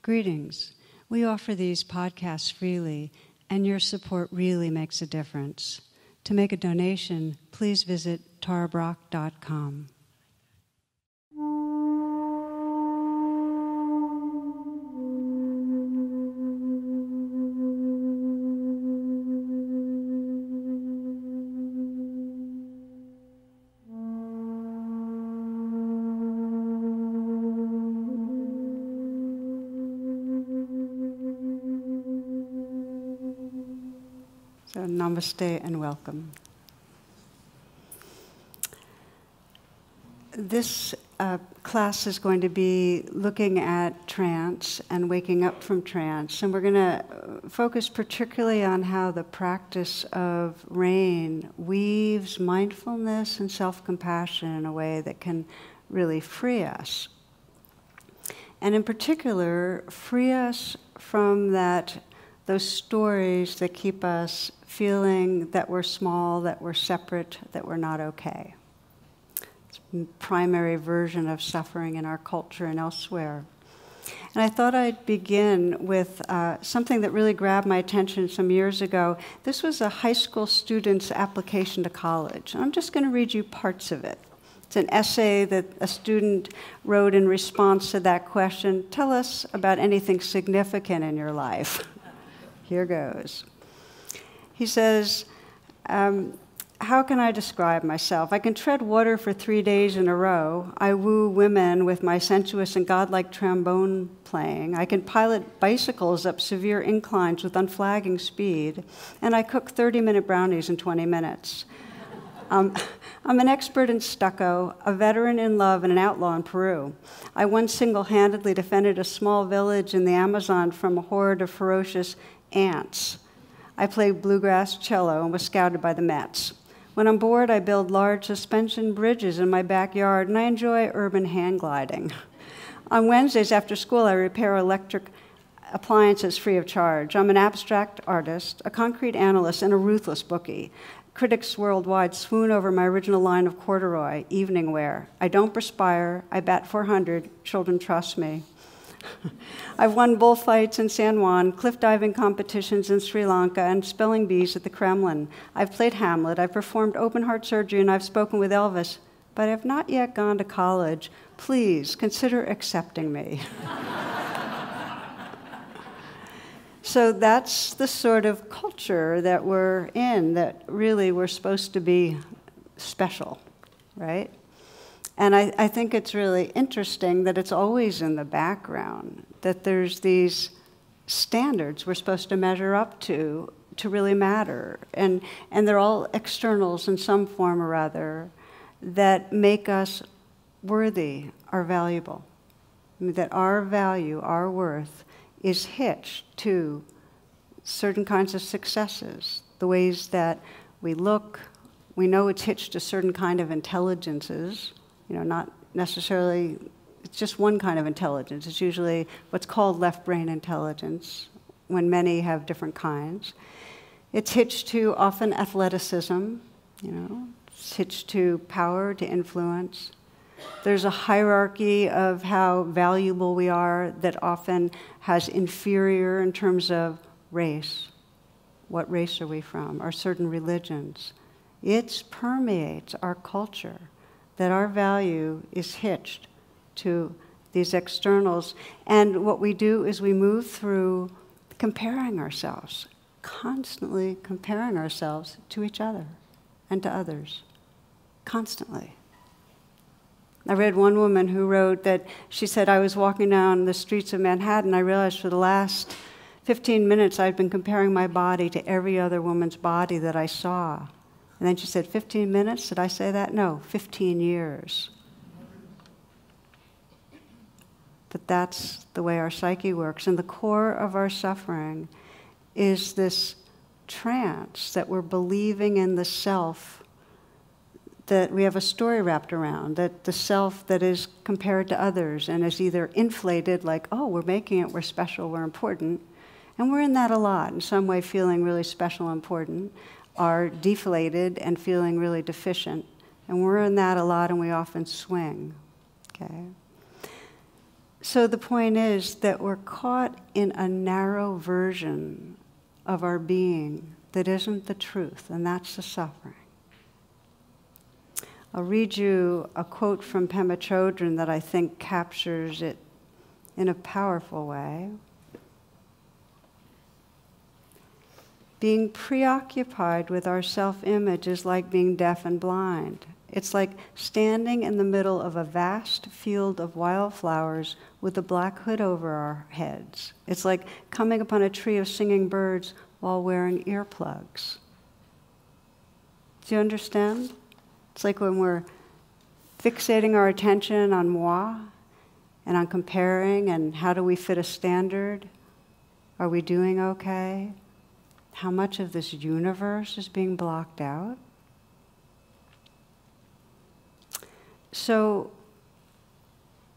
Greetings. We offer these podcasts freely, and your support really makes a difference. To make a donation, please visit tarabrach.com. So namaste and welcome. This class is going to be looking at trance and waking up from trance, and we're going to focus particularly on how the practice of rain weaves mindfulness and self-compassion in a way that can really free us. And in particular, free us from those stories that keep us feeling that we're small, that we're separate, that we're not okay. It's a primary version of suffering in our culture and elsewhere. And I thought I'd begin with something that really grabbed my attention some years ago. This was a high school student's application to college. I'm just going to read you parts of it. It's an essay that a student wrote in response to that question. Tell us about anything significant in your life. Here goes. He says, how can I describe myself? I can tread water for 3 days in a row. I woo women with my sensuous and godlike trombone playing. I can pilot bicycles up severe inclines with unflagging speed. And I cook 30-minute brownies in 20 minutes. I'm an expert in stucco, a veteran in love, and an outlaw in Peru. I once single-handedly defended a small village in the Amazon from a horde of ferocious ants. I played bluegrass cello and was scouted by the Mets. When I'm bored, I build large suspension bridges in my backyard, and I enjoy urban hang gliding. On Wednesdays after school, I repair electric appliances free of charge. I'm an abstract artist, a concrete analyst, and a ruthless bookie. Critics worldwide swoon over my original line of corduroy, evening wear. I don't perspire. I bat .400. Children trust me. I've won bullfights in San Juan, cliff diving competitions in Sri Lanka, and spelling bees at the Kremlin. I've played Hamlet, I've performed open heart surgery, and I've spoken with Elvis, but I've not yet gone to college. Please consider accepting me. So that's the sort of culture that we're in, that really we're supposed to be special, right? And I think it's really interesting that it's always in the background, that there's these standards we're supposed to measure up to really matter. And they're all externals in some form or other that make us worthy or valuable. I mean, that our value, our worth, is hitched to certain kinds of successes, the ways that we look. We know it's hitched to certain kind of intelligences. Not necessarily, it's just one kind of intelligence. It's usually what's called left brain intelligence, when many have different kinds. It's hitched to often athleticism, it's hitched to power, to influence. There's a hierarchy of how valuable we are that often has inferior in terms of race. What race are we from? Or certain religions. It permeates our culture, that our value is hitched to these externals. And what we do is we move through comparing ourselves, constantly comparing ourselves to each other and to others, constantly. I read one woman who wrote that she said, I was walking down the streets of Manhattan, I realized for the last 15 minutes I'd been comparing my body to every other woman's body that I saw. And then she said, 15 minutes? Did I say that? No, 15 years. But that's the way our psyche works. And the core of our suffering is this trance that we're believing in the self, that we have a story wrapped around, that the self that is compared to others and is either inflated, like, oh, we're making it, we're special, we're important. And we're in that a lot, in some way feeling really special and important, are deflated and feeling really deficient. And we're in that a lot, and we often swing, okay? So the point is that we're caught in a narrow version of our being that isn't the truth, and that's the suffering. I'll read you a quote from Pema Chodron that I think captures it in a powerful way. Being preoccupied with our self-image is like being deaf and blind. It's like standing in the middle of a vast field of wildflowers with a black hood over our heads. It's like coming upon a tree of singing birds while wearing earplugs. Do you understand? It's like when we're fixating our attention on moi and on comparing and how do we fit a standard? Are we doing okay? How much of this universe is being blocked out? So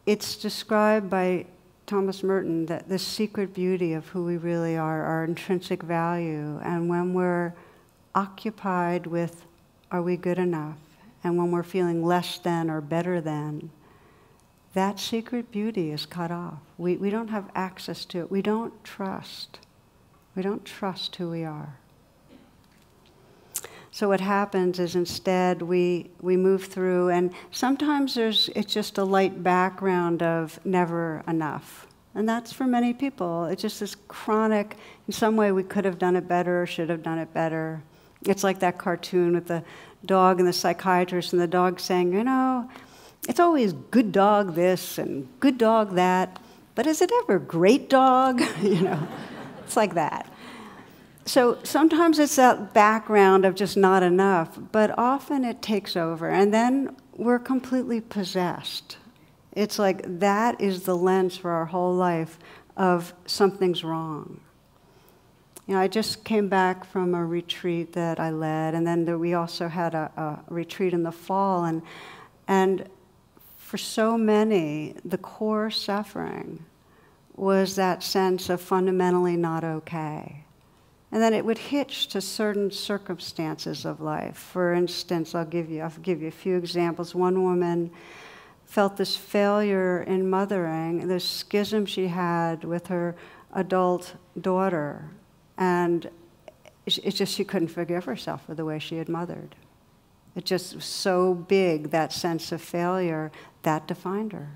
it's described by Thomas Merton that this secret beauty of who we really are, our intrinsic value, and when we're occupied with are we good enough, and when we're feeling less than or better than, that secret beauty is cut off. We don't have access to it. We don't trust. We don't trust who we are. So what happens is instead we move through, and sometimes it's just a light background of never enough. And that's for many people. It's just this chronic, in some way we could have done it better or should have done it better. It's like that cartoon with the dog and the psychiatrist and the dog saying, you know, it's always good dog this and good dog that, but is it ever great dog? You know, it's like that. So sometimes it's that background of just not enough, but often it takes over, and then we're completely possessed. It's like that is the lens for our whole life of something's wrong. You know, I just came back from a retreat that I led, and then we also had a retreat in the fall, and for so many, the core suffering was that sense of fundamentally not okay. And then it would hitch to certain circumstances of life. For instance, I'll give you a few examples. One woman felt this failure in mothering, this schism she had with her adult daughter, and it's just she couldn't forgive herself for the way she had mothered. It just was so big, that sense of failure, that defined her.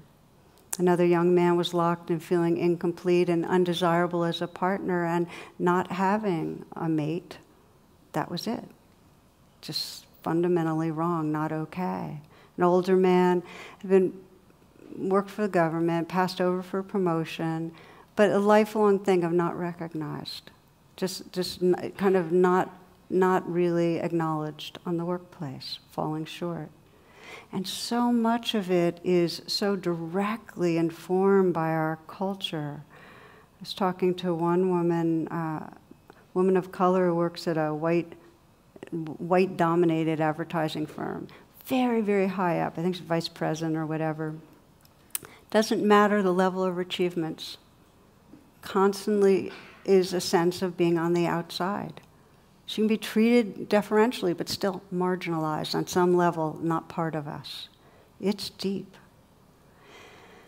Another young man was locked in feeling incomplete and undesirable as a partner and not having a mate. That was it. Just fundamentally wrong, not okay. An older man had worked for the government, passed over for promotion, but a lifelong thing of not recognized. Just kind of not really acknowledged on the workplace, falling short. And so much of it is so directly informed by our culture. I was talking to one woman, woman of color who works at a white-dominated advertising firm. Very, very high up. I think she's vice president or whatever. Doesn't matter the level of achievements. Constantly is a sense of being on the outside. She can be treated deferentially, but still marginalized on some level, not part of us. It's deep.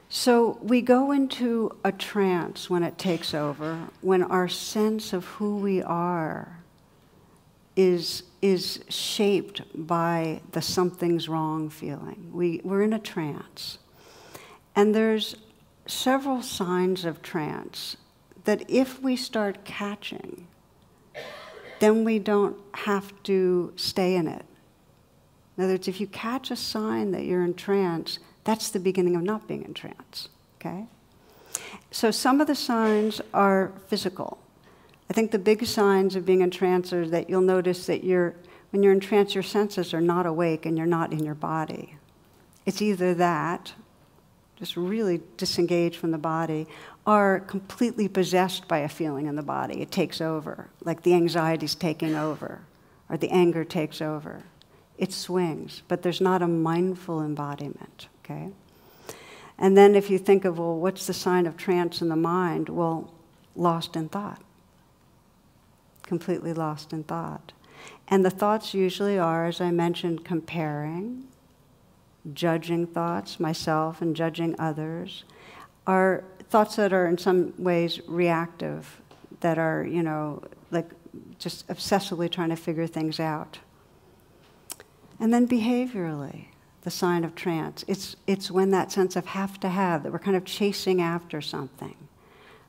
So we go into a trance when it takes over, when our sense of who we are is shaped by the something's wrong feeling. We're in a trance. And there's several signs of trance that if we start catching, then we don't have to stay in it. In other words, if you catch a sign that you're in trance, that's the beginning of not being in trance, okay? So some of the signs are physical. I think the big signs of being in trance are that you'll notice that when you're in trance, your senses are not awake and you're not in your body. It's either that, just really disengaged from the body, are completely possessed by a feeling in the body. It takes over, like the anxiety's taking over, or the anger takes over. It swings, but there's not a mindful embodiment, okay? And then if you think of, well, what's the sign of trance in the mind? Well, lost in thought. Completely lost in thought. And the thoughts usually are, as I mentioned, comparing, judging thoughts, myself and judging others. are thoughts that are in some ways reactive, that are, like just obsessively trying to figure things out. And then behaviorally, the sign of trance. It's when that sense of have to have, that we're kind of chasing after something.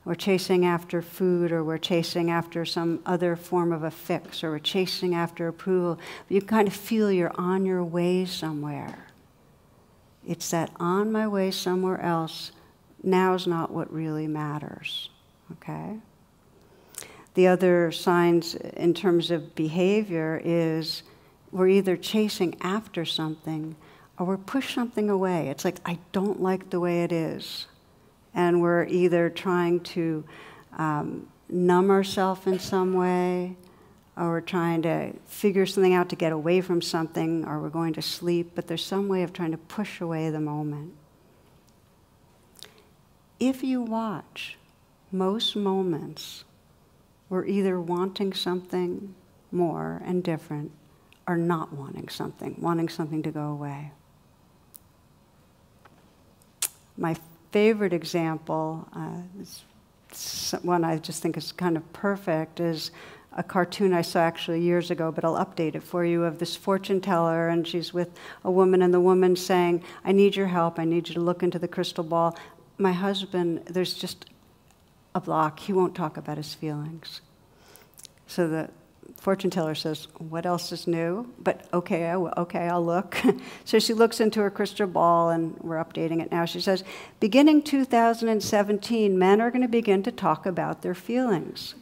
We're chasing after food, or we're chasing after some other form of a fix, or we're chasing after approval. You kind of feel you're on your way somewhere. It's that on my way somewhere else, now's not what really matters, okay? The other signs in terms of behavior is we're either chasing after something or we're push something away. It's like, I don't like the way it is. And we're either trying to numb ourselves in some way, or we're trying to figure something out to get away from something, or we're going to sleep, but there's some way of trying to push away the moment. If you watch, most moments we're either wanting something more and different, or not wanting something to go away. My favorite example, one I just think is kind of perfect, is a cartoon I saw actually years ago, but I'll update it for you, of this fortune teller, and she's with a woman, and the woman's saying, I need your help, I need you to look into the crystal ball. My husband, there's just a block, he won't talk about his feelings. So the fortune teller says, what else is new? But okay, I'll look. So she looks into her crystal ball, and we're updating it now. She says, beginning 2017, men are going to begin to talk about their feelings.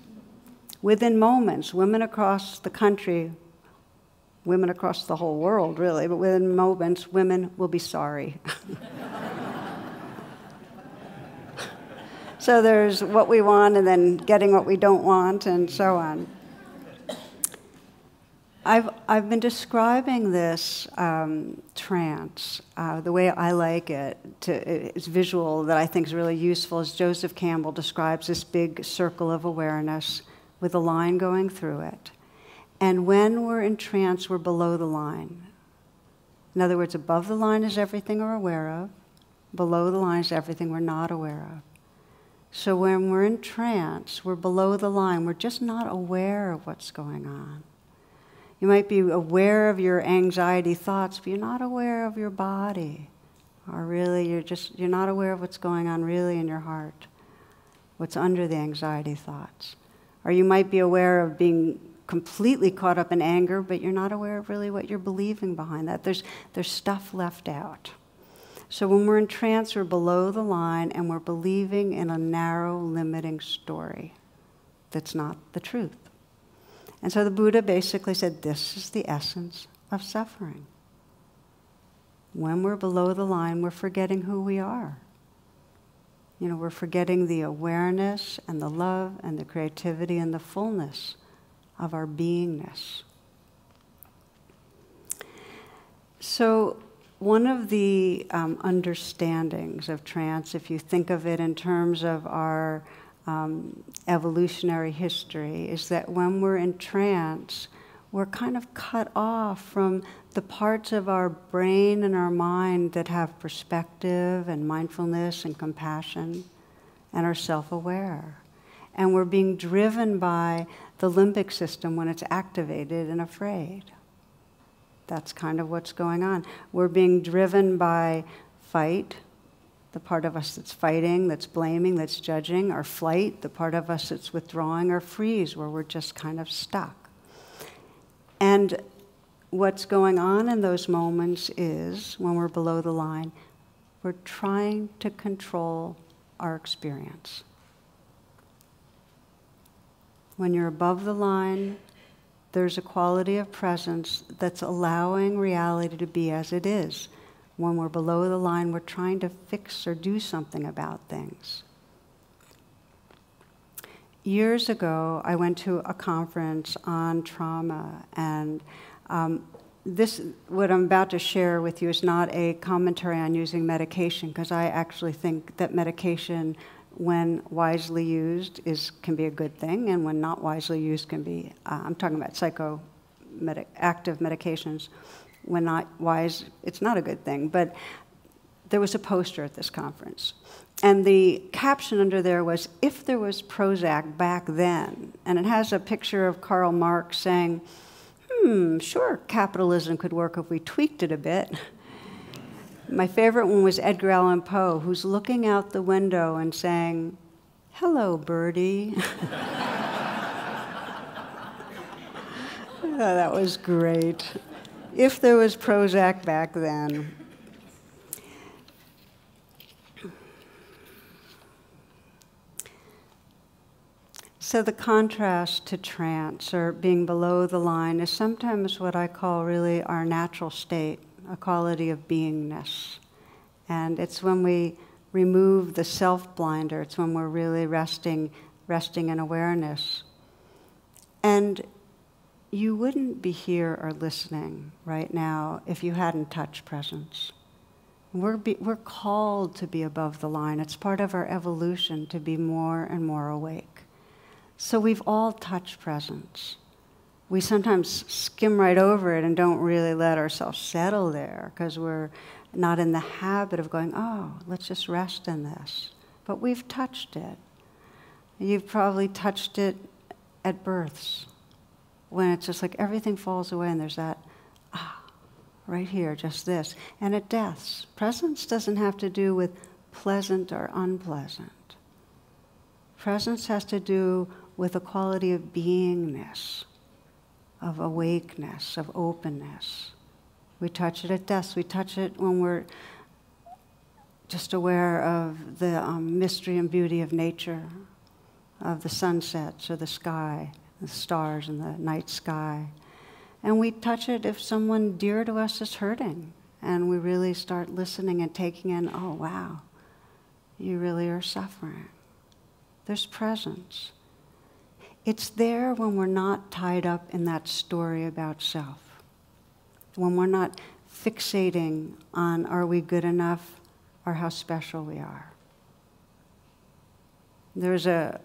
Within moments, women across the country, women across the whole world, really, but within moments, women will be sorry. So there's what we want, and then getting what we don't want, and so on. I've been describing this trance, the way I like it, it's visual, that I think is really useful, as Joseph Campbell describes this big circle of awareness with a line going through it. And when we're in trance, we're below the line. In other words, above the line is everything we're aware of. Below the line is everything we're not aware of. So when we're in trance, we're below the line. We're just not aware of what's going on. You might be aware of your anxiety thoughts, but you're not aware of your body. Or really, you're not aware of what's going on really in your heart, what's under the anxiety thoughts. Or you might be aware of being completely caught up in anger, but you're not aware of really what you're believing behind that. There's stuff left out. So when we're in trance, we're below the line, and we're believing in a narrow, limiting story that's not the truth. And so the Buddha basically said, this is the essence of suffering. When we're below the line, we're forgetting who we are. We're forgetting the awareness and the love and the creativity and the fullness of our beingness. So one of the understandings of trance, if you think of it in terms of our evolutionary history, is that when we're in trance, we're kind of cut off from the parts of our brain and our mind that have perspective and mindfulness and compassion and are self-aware. And we're being driven by the limbic system when it's activated and afraid. That's kind of what's going on. We're being driven by fight, the part of us that's fighting, that's blaming, that's judging, or flight, the part of us that's withdrawing, or freeze, where we're just kind of stuck. And what's going on in those moments is, when we're below the line, we're trying to control our experience. When you're above the line, there's a quality of presence that's allowing reality to be as it is. When we're below the line, we're trying to fix or do something about things. Years ago, I went to a conference on trauma, and what I'm about to share with you is not a commentary on using medication, because I actually think that medication, when wisely used, can be a good thing, and when not wisely used can be, I'm talking about active medications. When not wise, it's not a good thing. But there was a poster at this conference. And the caption under there was, "If there was Prozac back then." And it has a picture of Karl Marx saying, sure, capitalism could work if we tweaked it a bit. My favorite one was Edgar Allan Poe, who's looking out the window and saying, "Hello, birdie." Oh, that was great. If there was Prozac back then. So the contrast to trance, or being below the line, is sometimes what I call really our natural state, a quality of beingness. And it's when we remove the self-blinder, it's when we're really resting in awareness. And you wouldn't be here or listening right now if you hadn't touched presence. We're called to be above the line. It's part of our evolution to be more and more awake. So we've all touched presence. We sometimes skim right over it and don't really let ourselves settle there because we're not in the habit of going, oh, let's just rest in this. But we've touched it. You've probably touched it at births, when it's just like everything falls away and there's that, right here, just this. And at deaths, presence doesn't have to do with pleasant or unpleasant. Presence has to do with a quality of beingness, of awakeness, of openness. We touch it at deaths. We touch it when we're just aware of the mystery and beauty of nature, of the sunsets or the sky, the stars in the night sky. And we touch it if someone dear to us is hurting, and we really start listening and taking in, oh, wow, you really are suffering. There's presence. It's there when we're not tied up in that story about self, when we're not fixating on are we good enough or how special we are. There's a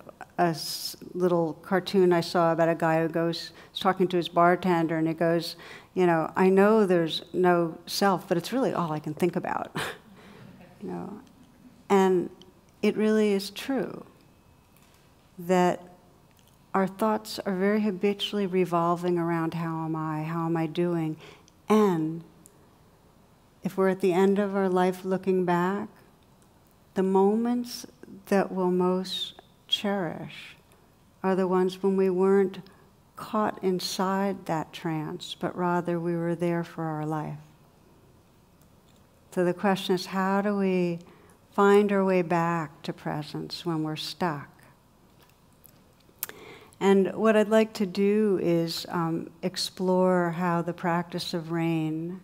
little cartoon I saw about a guy who is talking to his bartender, and he goes, I know there's no self, but it's really all I can think about. And it really is true that our thoughts are very habitually revolving around how am I doing? And if we're at the end of our life looking back, the moments that we'll most cherish are the ones when we weren't caught inside that trance, but rather we were there for our life. So the question is, how do we find our way back to presence when we're stuck? And what I'd like to do is explore how the practice of rain,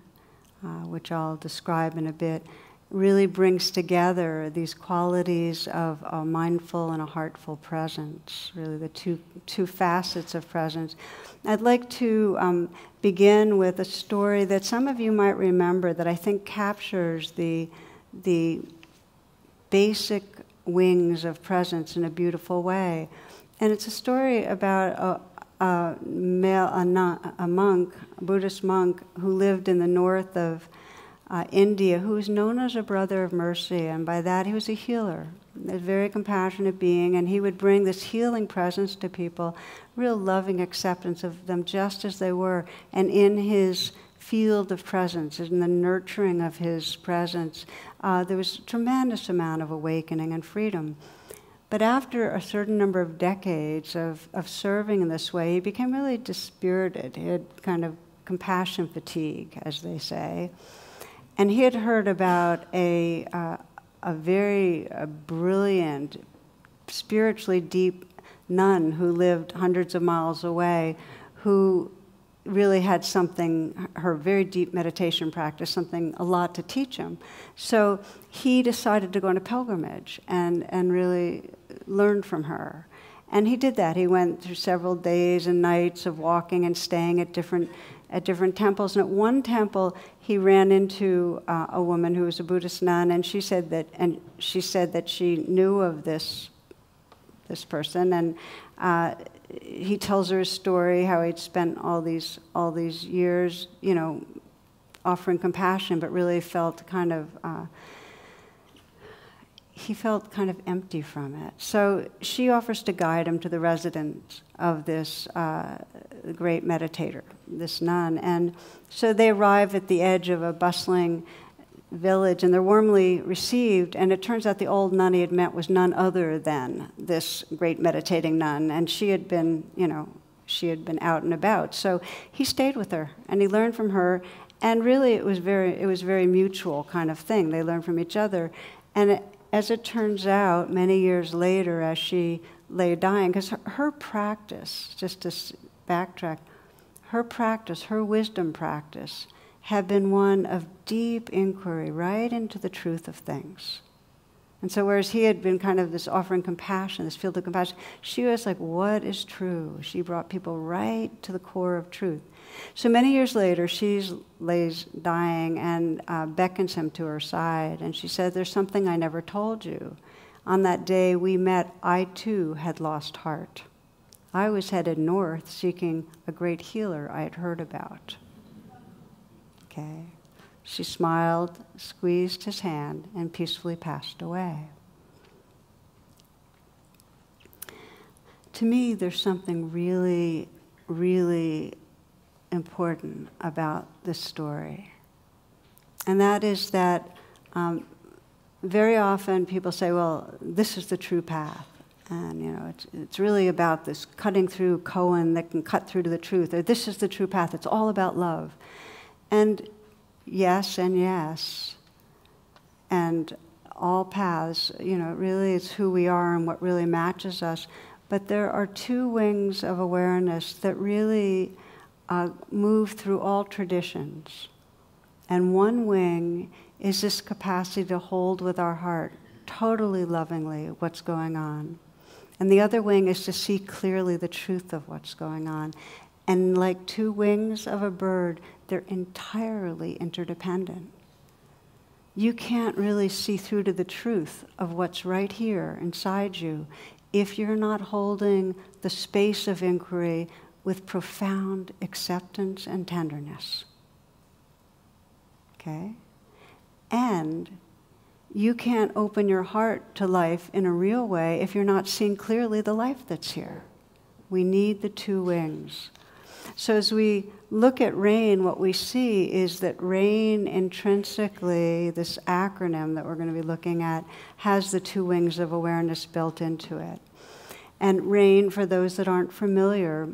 which I'll describe in a bit, really brings together these qualities of a mindful and a heartful presence, really the two facets of presence. I'd like to begin with a story that some of you might remember that I think captures the basic wings of presence in a beautiful way. And it's a story about a monk, a Buddhist monk, who lived in the north of India, who was known as a brother of mercy, and by that he was a healer, a very compassionate being, and he would bring this healing presence to people, real loving acceptance of them just as they were, and in his field of presence, in the nurturing of his presence, there was a tremendous amount of awakening and freedom. But after a certain number of decades of serving in this way, he became really dispirited. He had kind of compassion fatigue, as they say. And he had heard about a very brilliant, spiritually deep nun who lived hundreds of miles away, who really had something, her very deep meditation practice, a lot to teach him. So he decided to go on a pilgrimage and really learn from her. And he did that. He went through several days and nights of walking and staying at different temples. And at one temple, he ran into a woman who was a Buddhist nun, and she said that she knew of this person, and he tells her his story, how he'd spent all these years, offering compassion, but really felt kind of he felt kind of empty from it. So she offers to guide him to the residence of this great meditator, this nun. And so they arrive at the edge of a bustling village, and they're warmly received. And it turns out the old nun he had met was none other than this great meditating nun. And she had been, she had been out and about. So he stayed with her, and he learned from her. And really, it was very mutual kind of thing. They learned from each other. And as it turns out, many years later, as she lay dying, because her practice, just to backtrack, her practice, her wisdom practice, had been one of deep inquiry right into the truth of things. And so whereas he had been kind of this offering compassion, this field of compassion, she was like, what is true? She brought people right to the core of truth. So many years later, she lays dying and beckons him to her side. And she said, there's something I never told you. On that day we met, I too had lost heart. I was headed north seeking a great healer I had heard about. Okay. She smiled, squeezed his hand, and peacefully passed away. To me, there's something really, really important about this story. And that is that very often people say, well, this is the true path. And it's really about this cutting through koan that can cut through to the truth. Or this is the true path. It's all about love. And yes and yes. And all paths, really it's who we are and what really matches us. But there are two wings of awareness that really move through all traditions. And one wing is this capacity to hold with our heart, totally lovingly, what's going on. And the other wing is to see clearly the truth of what's going on. And like two wings of a bird, they're entirely interdependent. You can't really see through to the truth of what's right here inside you if you're not holding the space of inquiry with profound acceptance and tenderness. Okay? And you can't open your heart to life in a real way if you're not seeing clearly the life that's here. We need the two wings. So as we look at RAIN, what we see is that RAIN intrinsically, this acronym that we're going to be looking at, has the two wings of awareness built into it. And RAIN, for those that aren't familiar,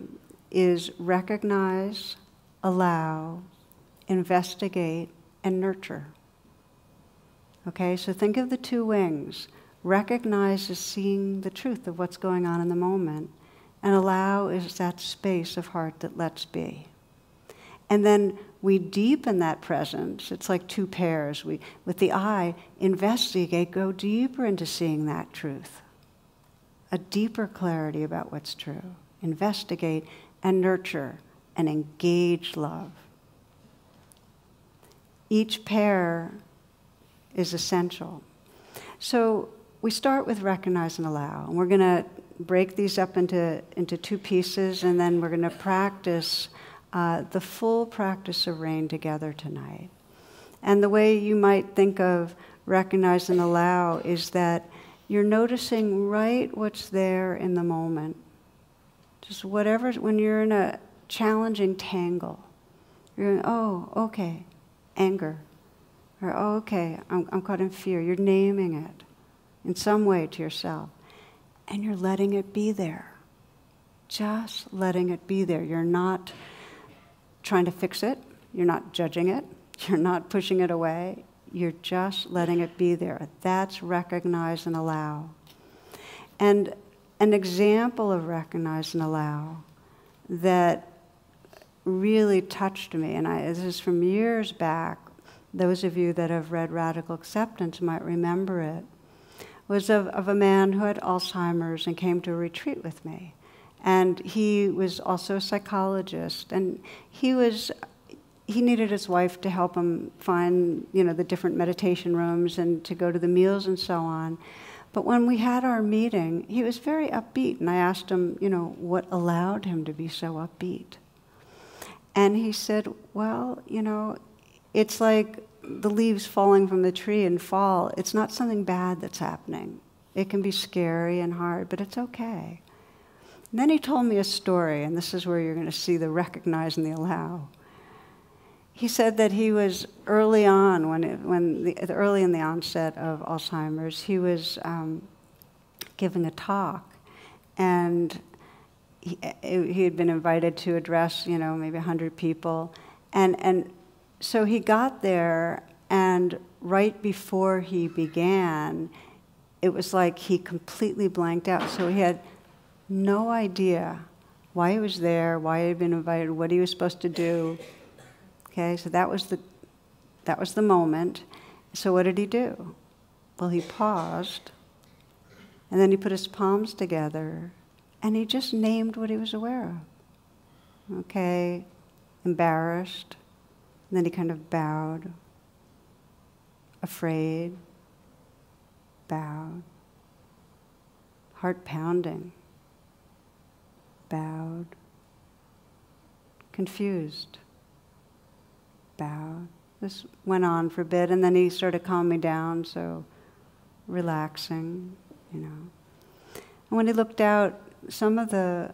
is recognize, allow, investigate, and nurture. Okay, so think of the two wings. Recognize is seeing the truth of what's going on in the moment, and allow is that space of heart that lets be. And then we deepen that presence. It's like two pairs. We, with the eye, investigate, go deeper into seeing that truth. A deeper clarity about what's true. Investigate and nurture and engage love. Each pair is essential. So we start with recognize and allow. And we're going to break these up into two pieces, and then we're going to practice the full practice of RAIN together tonight. And the way you might think of recognize and allow is that you're noticing right what's there in the moment. Just whatever, when you're in a challenging tangle, you're going, oh, okay, anger. Or, oh, okay, I'm caught in fear. You're naming it in some way to yourself. And you're letting it be there. Just letting it be there. You're not trying to fix it. You're not judging it. You're not pushing it away. You're just letting it be there. That's recognize and allow. And an example of recognize and allow that really touched me, and this is from years back, those of you that have read Radical Acceptance might remember it, was of a man who had Alzheimer's and came to a retreat with me. And he was also a psychologist, and he needed his wife to help him find, the different meditation rooms and to go to the meals and so on. But when we had our meeting, he was very upbeat, and I asked him, what allowed him to be so upbeat. And he said, well, it's like the leaves falling from the tree and fall. It's not something bad that's happening. It can be scary and hard, but it's okay. And then he told me a story, and this is where you're going to see the recognize and the allow. He said that he was early on, early in the onset of Alzheimer's, he was giving a talk, and he had been invited to address, maybe 100 people, and so he got there, and right before he began, it was like he completely blanked out. So he had no idea why he was there, why he had been invited, what he was supposed to do. Okay, so that was the moment. So what did he do? Well, he paused, and then he put his palms together, and he just named what he was aware of. Okay, embarrassed, and then he kind of bowed, afraid, bowed, heart pounding, bowed, confused, bowed. This went on for a bit, and then he started calming down, so relaxing, And when he looked out, some of the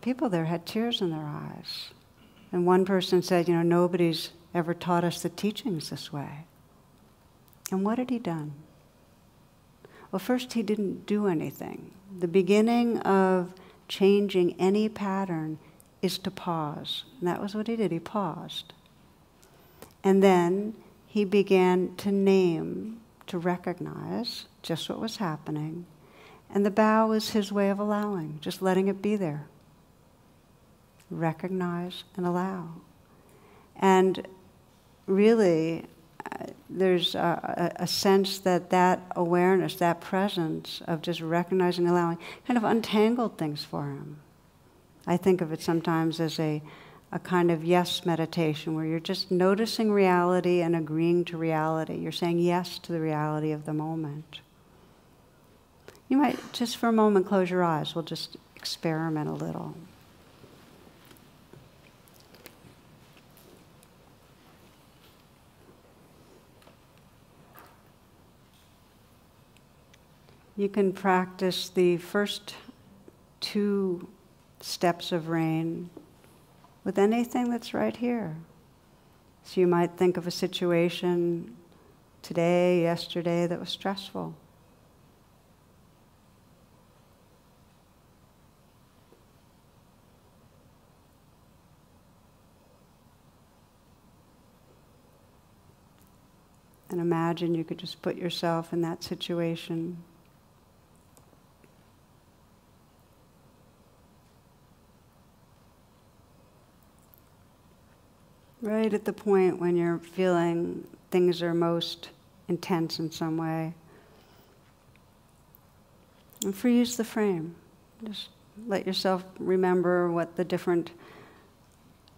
people there had tears in their eyes. And one person said, nobody's ever taught us the teachings this way. And what had he done? Well, first, he didn't do anything. The beginning of changing any pattern is to pause. And that was what he did. He paused. And then he began to name, to recognize just what was happening. And the bow was his way of allowing, just letting it be there. Recognize and allow. And really, there's a sense that awareness, that presence of just recognizing and allowing kind of untangled things for him. I think of it sometimes as a kind of yes meditation where you're just noticing reality and agreeing to reality. You're saying yes to the reality of the moment. You might just for a moment close your eyes. We'll just experiment a little. You can practice the first 2 steps of rain with anything that's right here. So you might think of a situation today, yesterday that was stressful. And imagine you could just put yourself in that situation. Right at the point when you're feeling things are most intense in some way. And freeze the frame. Just let yourself remember what the different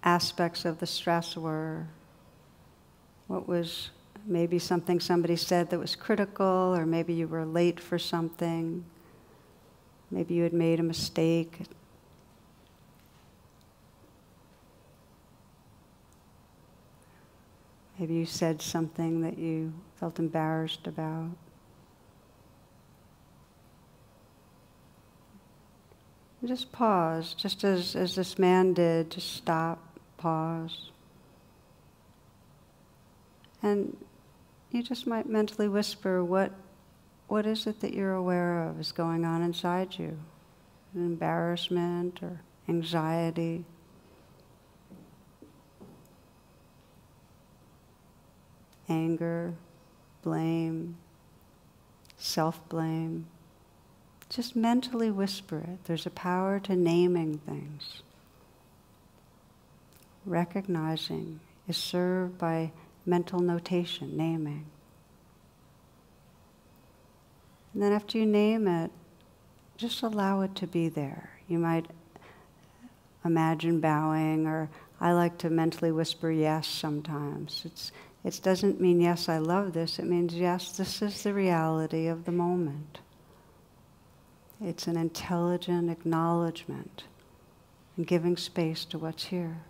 aspects of the stress were. What was maybe something somebody said that was critical, or maybe you were late for something. Maybe you had made a mistake. Maybe you said something that you felt embarrassed about. Just pause, just as this man did, just stop, pause. And you just might mentally whisper, what is it that you're aware of is going on inside you? An embarrassment or anxiety? Anger, blame, self-blame. Just mentally whisper it. There's a power to naming things. Recognizing is served by mental notation, naming. And then after you name it, just allow it to be there. You might imagine bowing, or I like to mentally whisper yes sometimes. It doesn't mean, yes, I love this. It means, yes, this is the reality of the moment. It's an intelligent acknowledgement and giving space to what's here.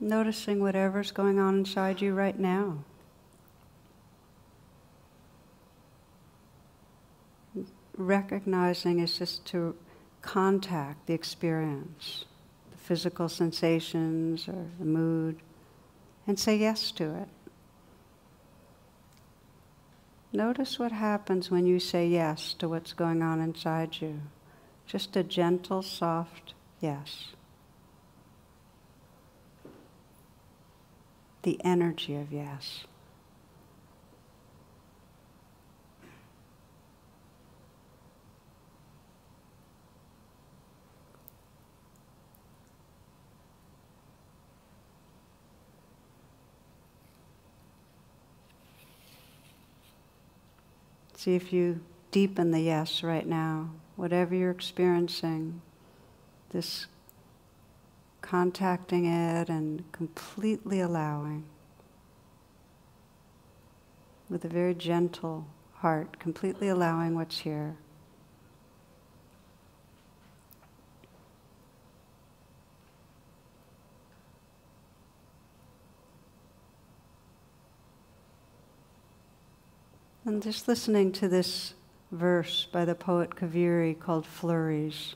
Noticing whatever's going on inside you right now. Recognizing is just to contact the experience, the physical sensations or the mood, and say yes to it. Notice what happens when you say yes to what's going on inside you. Just a gentle, soft yes. The energy of yes. See if you deepen the yes right now. Whatever you're experiencing, this contacting it and completely allowing. With a very gentle heart, completely allowing what's here. And just listening to this verse by the poet Kaviri called Flurries.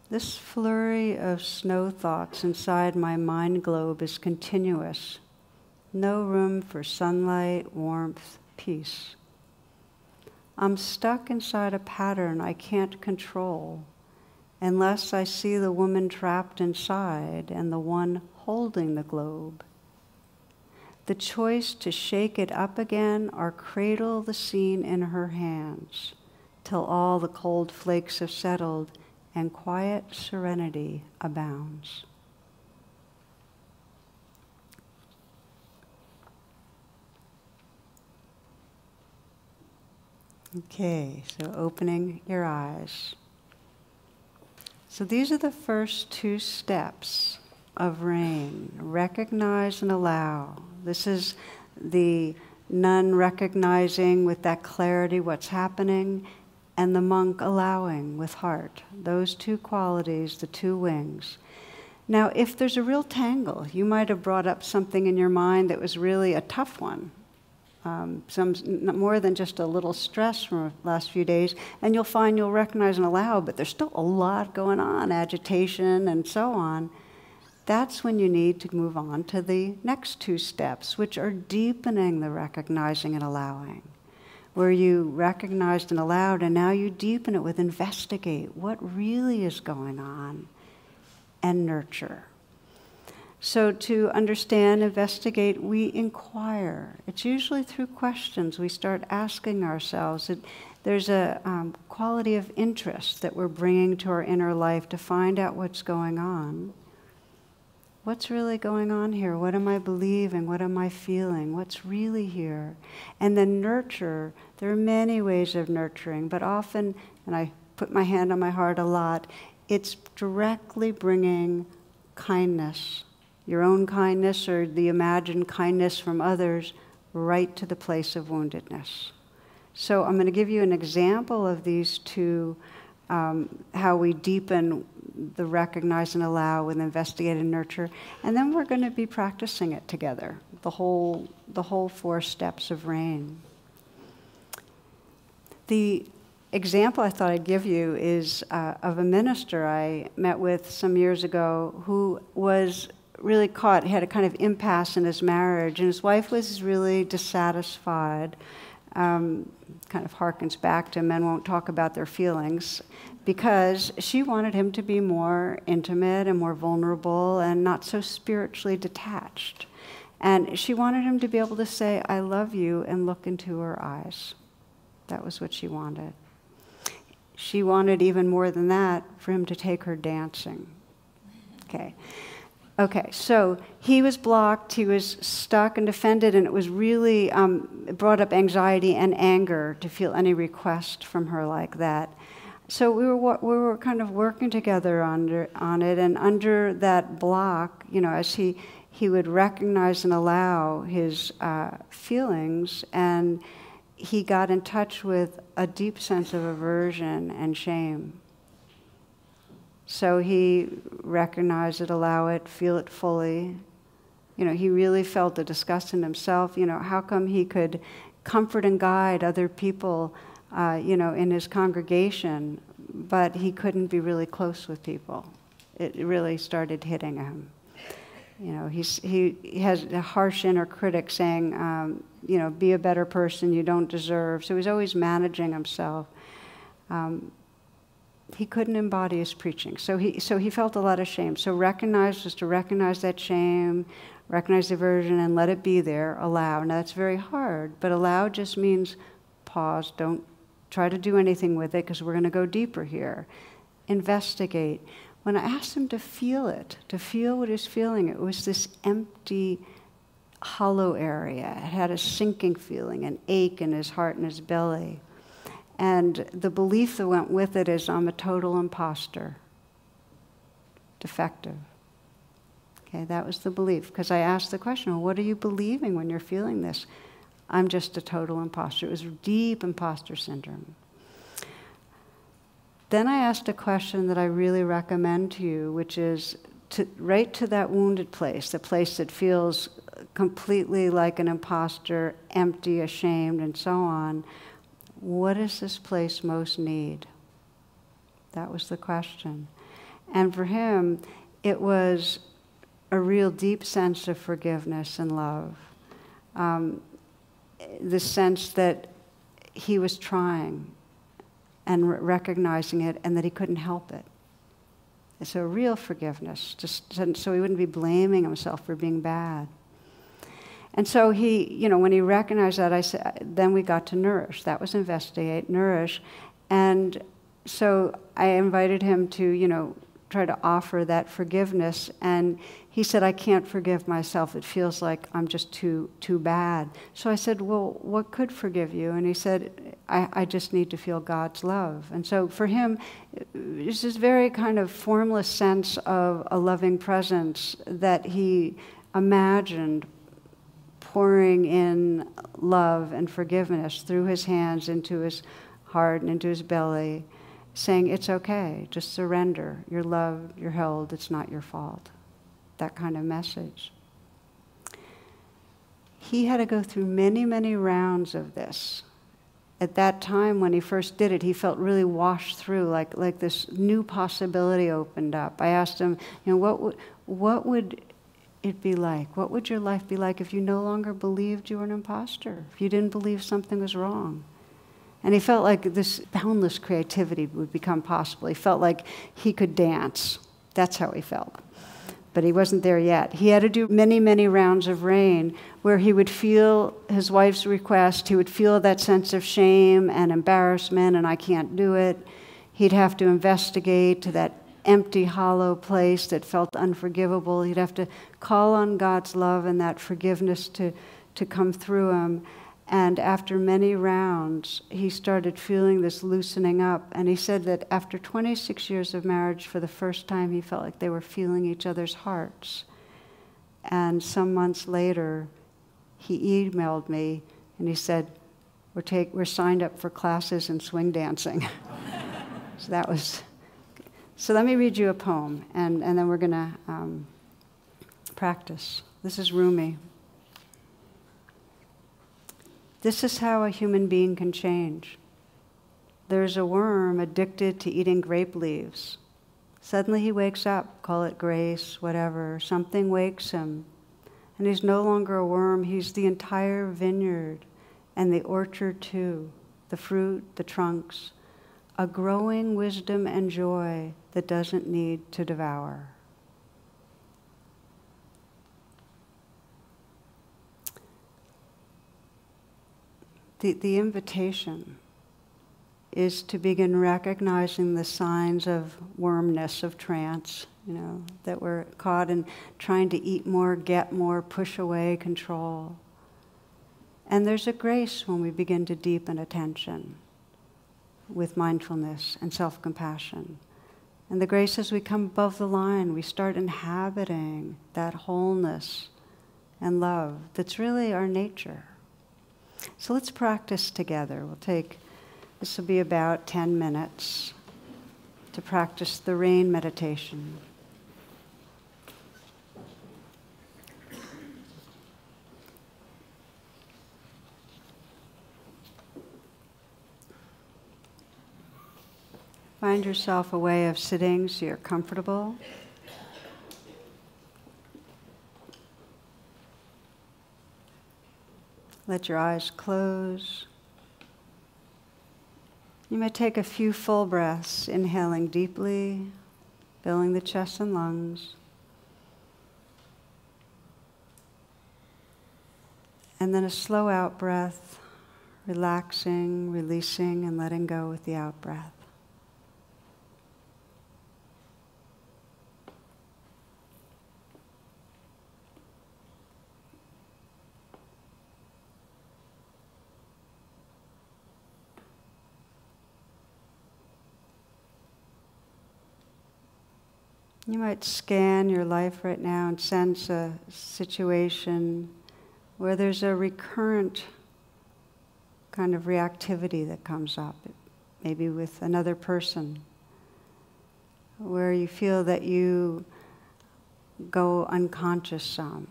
This flurry of snow thoughts inside my mind globe is continuous. No room for sunlight, warmth, peace. I'm stuck inside a pattern I can't control unless I see the woman trapped inside and the one holding the globe. The choice to shake it up again or cradle the scene in her hands till all the cold flakes have settled and quiet serenity abounds. Okay, so opening your eyes. So these are the first two steps of rain. Recognize and allow. This is the nun recognizing with that clarity what's happening, and the monk allowing with heart. Those two qualities, the two wings. Now, if there's a real tangle, you might have brought up something in your mind that was really a tough one. More than just a little stress from the last few days, and you'll find you'll recognize and allow, but there's still a lot going on, agitation and so on. That's when you need to move on to the next two steps, which are deepening the recognizing and allowing, where you recognized and allowed, and now you deepen it with investigate what really is going on and nurture. So to understand, investigate, we inquire. It's usually through questions. We start asking ourselves. There's a quality of interest that we're bringing to our inner life to find out what's going on. What's really going on here? What am I believing? What am I feeling? What's really here? And then nurture. There are many ways of nurturing, but often, and I put my hand on my heart a lot, it's directly bringing kindness, your own kindness or the imagined kindness from others, right to the place of woundedness. So I'm going to give you an example of these two, how we deepen the recognize and allow with investigate and nurture, and then we're going to be practicing it together, the whole 4 steps of rain. The example I thought I'd give you is of a minister I met with some years ago who was really caught, he had a kind of impasse in his marriage, and his wife was really dissatisfied. Kind of harkens back to men won't talk about their feelings, because she wanted him to be more intimate and more vulnerable and not so spiritually detached. And she wanted him to be able to say, I love you, and look into her eyes. That was what she wanted. She wanted even more than that, for him to take her dancing. Okay, so he was blocked, he was stuck and defended, and it was really, it brought up anxiety and anger to feel any request from her like that. So we were kind of working together on it, and under that block, you know, as he would recognize and allow his feelings, and he got in touch with a deep sense of aversion and shame. So he recognized it, allow it, feel it fully. He really felt the disgust in himself. How come he could comfort and guide other people, in his congregation, but he couldn't be really close with people? It really started hitting him. He has a harsh inner critic saying, be a better person, you don't deserve. So he's always managing himself. He couldn't embody his preaching. So he felt a lot of shame. So recognize was to recognize that shame, recognize the aversion, and let it be there, allow. Now that's very hard, but allow just means pause, don't try to do anything with it, because we're going to go deeper here. Investigate. When I asked him to feel it, to feel what he's feeling, it was this empty, hollow area. It had a sinking feeling, an ache in his heart and his belly. And the belief that went with it is, I'm a total imposter, defective. Okay, that was the belief. Because I asked the question, well, what are you believing when you're feeling this? I'm just a total imposter. It was deep imposter syndrome. Then I asked a question that I really recommend to you, which is right to that wounded place, the place that feels completely like an imposter, empty, ashamed, and so on. What does this place most need? That was the question. And for him, it was a real deep sense of forgiveness and love. The sense that he was trying and recognizing it, and that he couldn't help it. It's a real forgiveness, just so he wouldn't be blaming himself for being bad. And so he, when he recognized that, I said, then we got to nourish. That was investigate, nourish. And so I invited him to, try to offer that forgiveness. And he said, I can't forgive myself. It feels like I'm just too bad. So I said, well, what could forgive you? And he said, I just need to feel God's love. And so for him, it's this very kind of formless sense of a loving presence that he imagined pouring in love and forgiveness through his hands into his heart and into his belly, saying, it's okay, just surrender. You're loved, you're held, it's not your fault. That kind of message. He had to go through many, many rounds of this. At that time, when he first did it, he felt really washed through, like this new possibility opened up. I asked him, what would it be like? What would your life be like if you no longer believed you were an imposter? If you didn't believe something was wrong? And he felt like this boundless creativity would become possible. He felt like he could dance. That's how he felt. But he wasn't there yet. He had to do many, many rounds of rain where he would feel his wife's request. He would feel that sense of shame and embarrassment, and I can't do it. He'd have to investigate to that empty, hollow place that felt unforgivable. He'd have to call on God's love and that forgiveness to come through him. And after many rounds, he started feeling this loosening up. And he said that after 26 years of marriage, for the first time, he felt like they were feeling each other's hearts. And some months later, he emailed me and he said, we're signed up for classes in swing dancing. So let me read you a poem, and then we're going to practice. This is Rumi. This is how a human being can change. There's a worm addicted to eating grape leaves. Suddenly he wakes up, call it grace, whatever. Something wakes him. And he's no longer a worm, he's the entire vineyard and the orchard too, the fruit, the trunks, a growing wisdom and joy that doesn't need to devour. The invitation is to begin recognizing the signs of wormness, of trance, that we're caught in trying to eat more, get more, push away, control. And there's a grace when we begin to deepen attention with mindfulness and self-compassion. And the grace is we come above the line, we start inhabiting that wholeness and love that's really our nature. So let's practice together. This will be about 10 minutes. to practice the rain meditation. Find yourself a way of sitting so you're comfortable. Let your eyes close. You may take a few full breaths, inhaling deeply, filling the chest and lungs. And then a slow out breath, relaxing, releasing, and letting go with the out breath. You might scan your life right now and sense a situation where there's a recurrent kind of reactivity that comes up, maybe with another person, where you feel that you go unconscious some,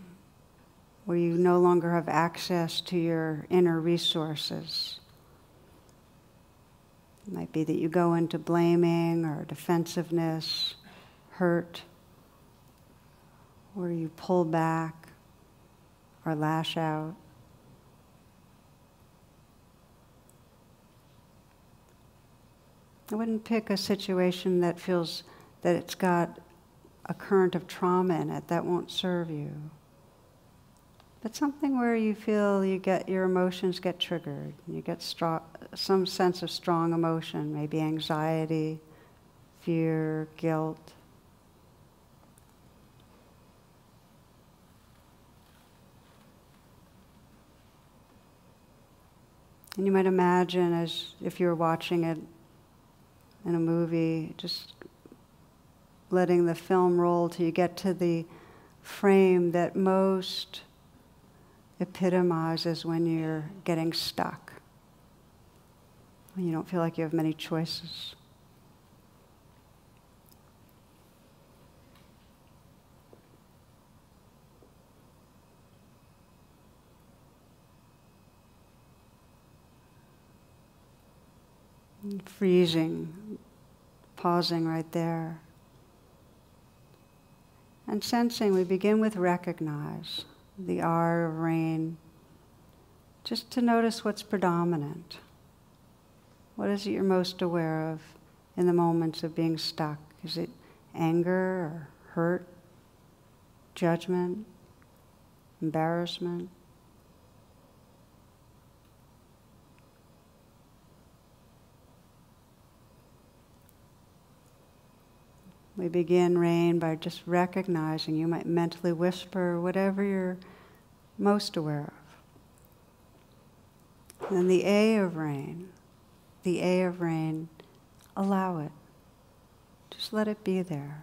where you no longer have access to your inner resources. It might be that you go into blaming or defensiveness, hurt, where you pull back or lash out. I wouldn't pick a situation that feels that it's got a current of trauma in it. That won't serve you. But something where you feel your emotions get triggered. You get some sense of strong emotion, maybe anxiety, fear, guilt. And you might imagine, as if you were watching it in a movie, just letting the film roll till you get to the frame that most epitomizes when you're getting stuck, when you don't feel like you have many choices. Freezing, pausing right there. And sensing, we begin with recognize, the R of rain, just to notice what's predominant. What is it you're most aware of in the moments of being stuck? Is it anger or hurt, judgment, embarrassment? We begin rain by just recognizing. You might mentally whisper whatever you're most aware of. And then the A of rain, allow it. Just let it be there.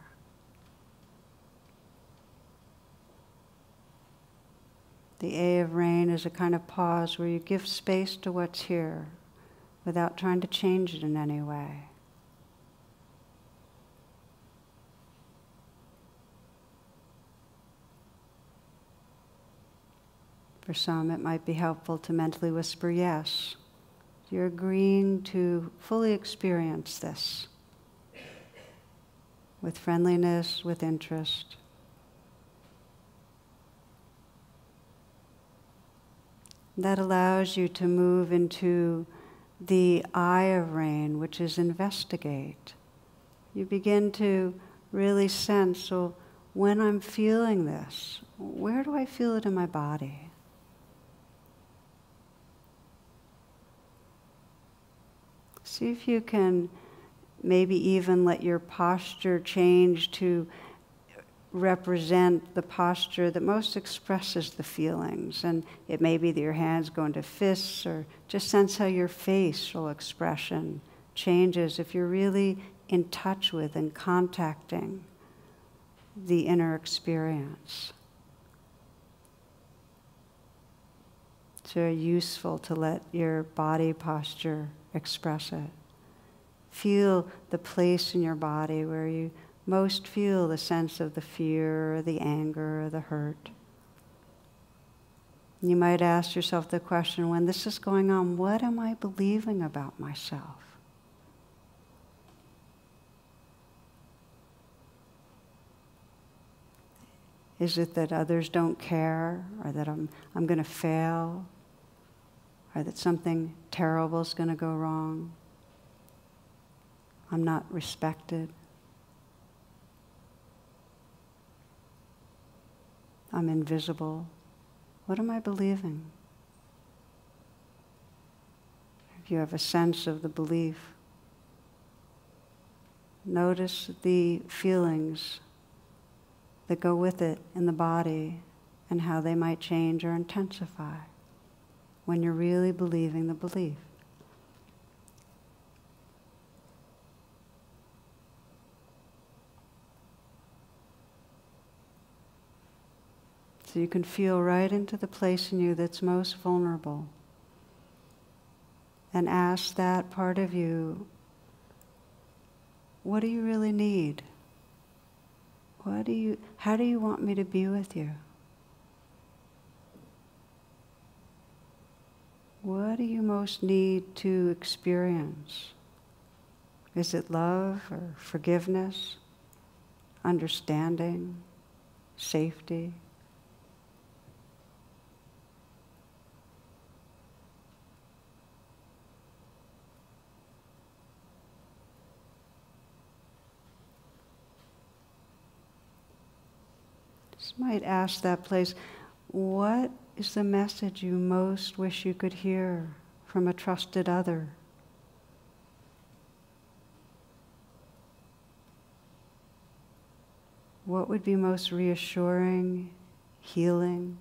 The A of rain is a kind of pause where you give space to what's here without trying to change it in any way. For some, it might be helpful to mentally whisper yes. You're agreeing to fully experience this with friendliness, with interest. That allows you to move into the I of rain, which is investigate. You begin to really sense, so when I'm feeling this, where do I feel it in my body? See if you can maybe even let your posture change to represent the posture that most expresses the feelings. And it may be that your hands go into fists, or just sense how your facial expression changes if you're really in touch with and contacting the inner experience. It's very useful to let your body posture express it. feel the place in your body where you most feel the sense of the fear, or the anger, or the hurt. You might ask yourself the question, when this is going on, what am I believing about myself? Is it that others don't care, or that I'm going to fail, or that something terrible is going to go wrong? I'm not respected. I'm invisible. What am I believing? If you have a sense of the belief, notice the feelings that go with it in the body and how they might change or intensify when you're really believing the belief. So you can feel right into the place in you that's most vulnerable and ask that part of you, what do you really need? How do you want me to be with you? What do you most need to experience? Is it love or forgiveness, understanding, safety? Just might ask that place, what is the message you most wish you could hear from a trusted other? What would be most reassuring, healing?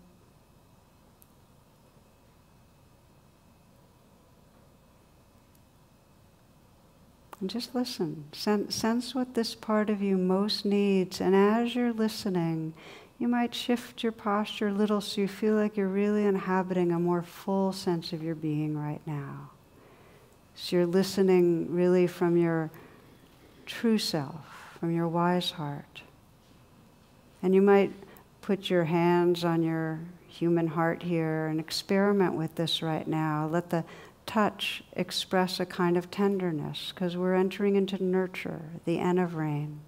And just listen. Sense what this part of you most needs, and as you're listening, you might shift your posture a little so you feel like you're really inhabiting a more full sense of your being right now. So you're listening really from your true self, from your wise heart. And you might put your hands on your human heart here and experiment with this right now. Let the touch express a kind of tenderness, because we're entering into nurture, the N of rain.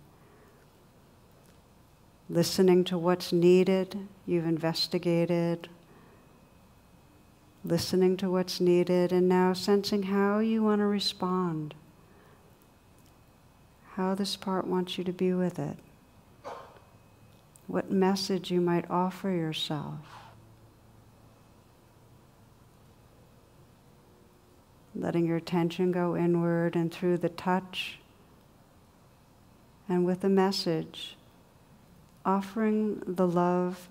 Listening to what's needed, you've investigated. Listening to what's needed, and now sensing how you want to respond. How this part wants you to be with it. What message you might offer yourself. Letting your attention go inward, and through the touch and with the message, offering the love,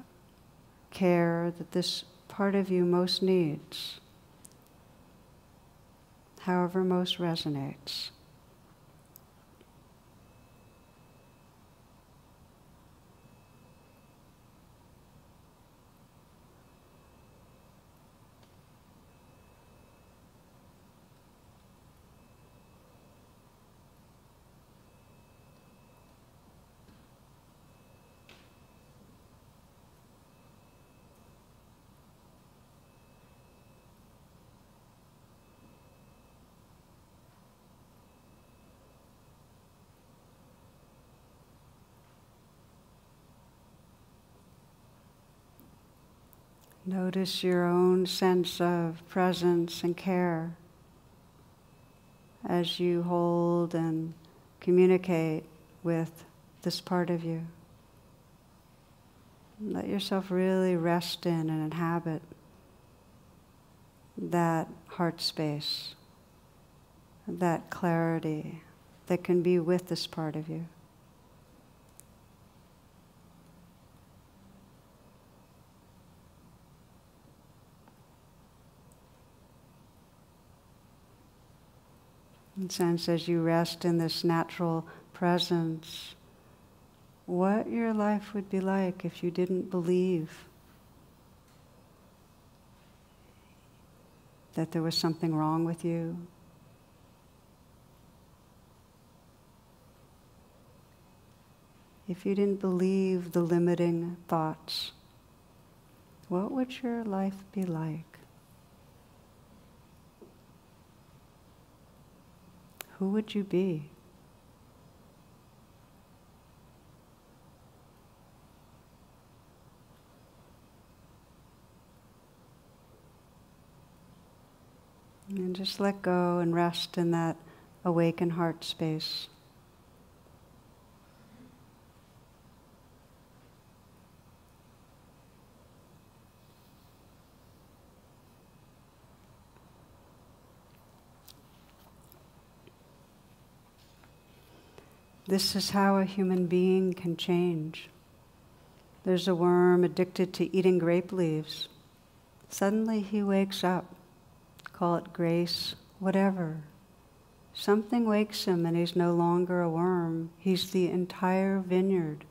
care that this part of you most needs, however most resonates. Notice your own sense of presence and care as you hold and communicate with this part of you. Let yourself really rest in and inhabit that heart space, that clarity that can be with this part of you. And sense as you rest in this natural presence, what your life would be like if you didn't believe that there was something wrong with you, if you didn't believe the limiting thoughts, what would your life be like? Who would you be? And just let go and rest in that awakened heart space. This is how a human being can change. There's a worm addicted to eating grape leaves. Suddenly he wakes up. Call it grace, whatever. Something wakes him and he's no longer a worm. He's the entire vineyard.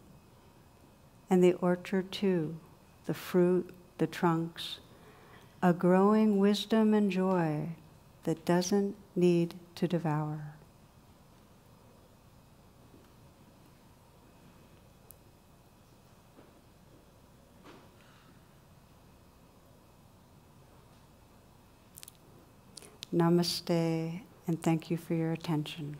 And the orchard too, the fruit, the trunks. A growing wisdom and joy that doesn't need to devour. Namaste, and thank you for your attention.